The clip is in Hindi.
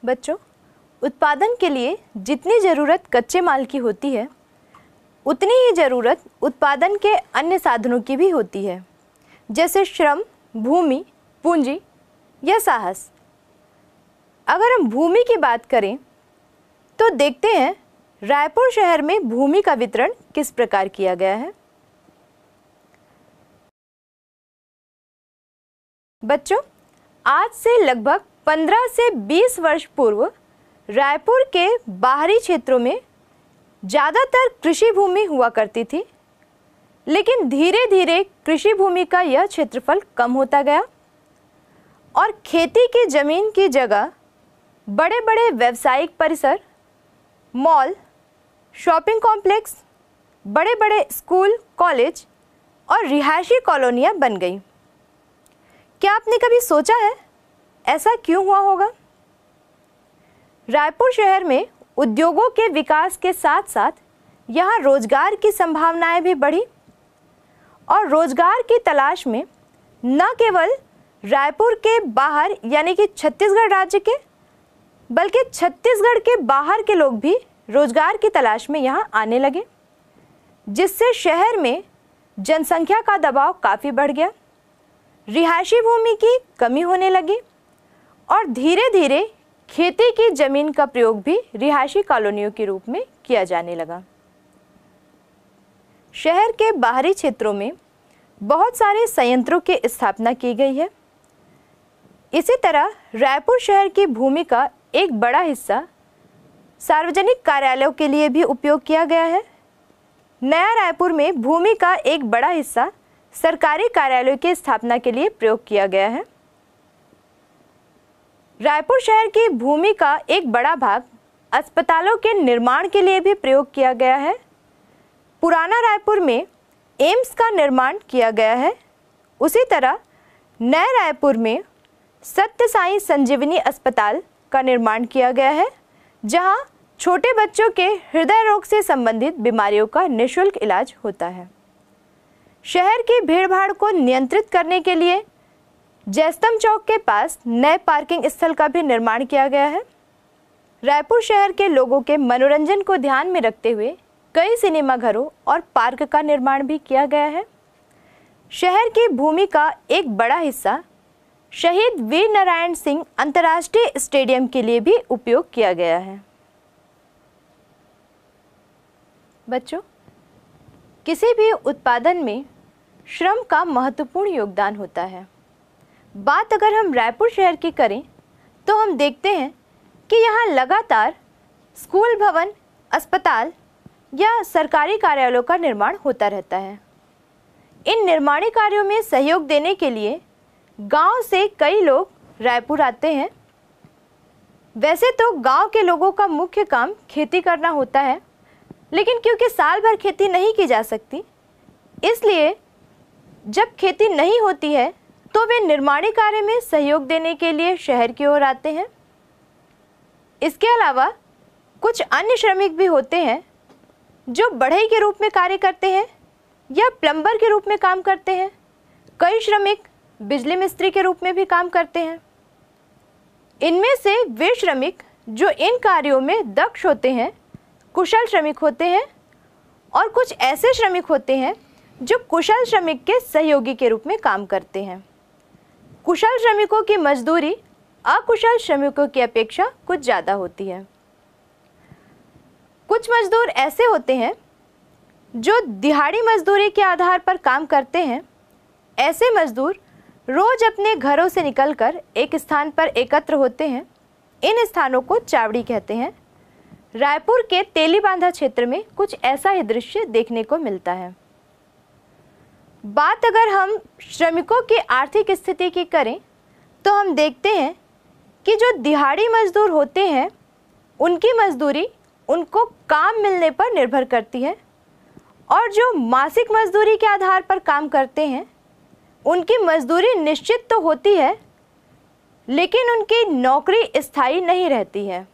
बच्चों, उत्पादन के लिए जितनी ज़रूरत कच्चे माल की होती है उतनी ही ज़रूरत उत्पादन के अन्य साधनों की भी होती है, जैसे श्रम, भूमि, पूंजी या साहस। अगर हम भूमि की बात करें तो देखते हैं रायपुर शहर में भूमि का वितरण किस प्रकार किया गया है। बच्चों, आज से लगभग 15 से 20 वर्ष पूर्व रायपुर के बाहरी क्षेत्रों में ज़्यादातर कृषि भूमि हुआ करती थी, लेकिन धीरे धीरे कृषि भूमि का यह क्षेत्रफल कम होता गया और खेती की जमीन की जगह बड़े बड़े व्यावसायिक परिसर, मॉल, शॉपिंग कॉम्प्लेक्स, बड़े बड़े स्कूल, कॉलेज और रिहायशी कॉलोनियाँ बन गई। क्या आपने कभी सोचा है ऐसा क्यों हुआ होगा? रायपुर शहर में उद्योगों के विकास के साथ साथ यहाँ रोजगार की संभावनाएं भी बढ़ी और रोजगार की तलाश में न केवल रायपुर के बाहर यानी कि छत्तीसगढ़ राज्य के, बल्कि छत्तीसगढ़ के बाहर के लोग भी रोजगार की तलाश में यहाँ आने लगे, जिससे शहर में जनसंख्या का दबाव काफ़ी बढ़ गया, रिहायशी भूमि की कमी होने लगी और धीरे धीरे खेती की जमीन का प्रयोग भी रिहायशी कॉलोनियों के रूप में किया जाने लगा। शहर के बाहरी क्षेत्रों में बहुत सारे संयंत्रों की स्थापना की गई है। इसी तरह रायपुर शहर की भूमि का एक बड़ा हिस्सा सार्वजनिक कार्यालयों के लिए भी उपयोग किया गया है। नया रायपुर में भूमि का एक बड़ा हिस्सा सरकारी कार्यालयों की स्थापना के लिए प्रयोग किया गया है। रायपुर शहर की भूमि का एक बड़ा भाग अस्पतालों के निर्माण के लिए भी प्रयोग किया गया है। पुराना रायपुर में एम्स का निर्माण किया गया है। उसी तरह नए रायपुर में सत्य साई संजीवनी अस्पताल का निर्माण किया गया है, जहां छोटे बच्चों के हृदय रोग से संबंधित बीमारियों का निःशुल्क इलाज होता है। शहर की भीड़भाड़ को नियंत्रित करने के लिए जयस्तंभ चौक के पास नए पार्किंग स्थल का भी निर्माण किया गया है। रायपुर शहर के लोगों के मनोरंजन को ध्यान में रखते हुए कई सिनेमा घरों और पार्क का निर्माण भी किया गया है। शहर की भूमि का एक बड़ा हिस्सा शहीद वीर नारायण सिंह अंतर्राष्ट्रीय स्टेडियम के लिए भी उपयोग किया गया है। बच्चों, किसी भी उत्पादन में श्रम का महत्वपूर्ण योगदान होता है। बात अगर हम रायपुर शहर की करें तो हम देखते हैं कि यहाँ लगातार स्कूल भवन, अस्पताल या सरकारी कार्यालयों का निर्माण होता रहता है। इन निर्माणी कार्यों में सहयोग देने के लिए गांव से कई लोग रायपुर आते हैं। वैसे तो गांव के लोगों का मुख्य काम खेती करना होता है, लेकिन क्योंकि साल भर खेती नहीं की जा सकती, इसलिए जब खेती नहीं होती है तो वे निर्माणी कार्य में सहयोग देने के लिए शहर की ओर आते हैं। इसके अलावा कुछ अन्य श्रमिक भी होते हैं जो बढ़ई के रूप में कार्य करते हैं या प्लम्बर के रूप में काम करते हैं। कई श्रमिक बिजली मिस्त्री के रूप में भी काम करते हैं। इनमें से वे श्रमिक जो इन कार्यों में दक्ष होते हैं कुशल श्रमिक होते हैं, और कुछ ऐसे श्रमिक होते हैं जो कुशल श्रमिक के सहयोगी के रूप में काम करते हैं। कुशल श्रमिकों की मजदूरी अकुशल श्रमिकों की अपेक्षा कुछ ज़्यादा होती है। कुछ मजदूर ऐसे होते हैं जो दिहाड़ी मजदूरी के आधार पर काम करते हैं। ऐसे मजदूर रोज अपने घरों से निकलकर एक स्थान पर एकत्र होते हैं। इन स्थानों को चावड़ी कहते हैं। रायपुर के तेलीबांधा क्षेत्र में कुछ ऐसा ही दृश्य देखने को मिलता है। बात अगर हम श्रमिकों की आर्थिक स्थिति की करें तो हम देखते हैं कि जो दिहाड़ी मजदूर होते हैं उनकी मजदूरी उनको काम मिलने पर निर्भर करती है, और जो मासिक मजदूरी के आधार पर काम करते हैं उनकी मजदूरी निश्चित तो होती है, लेकिन उनकी नौकरी स्थायी नहीं रहती है।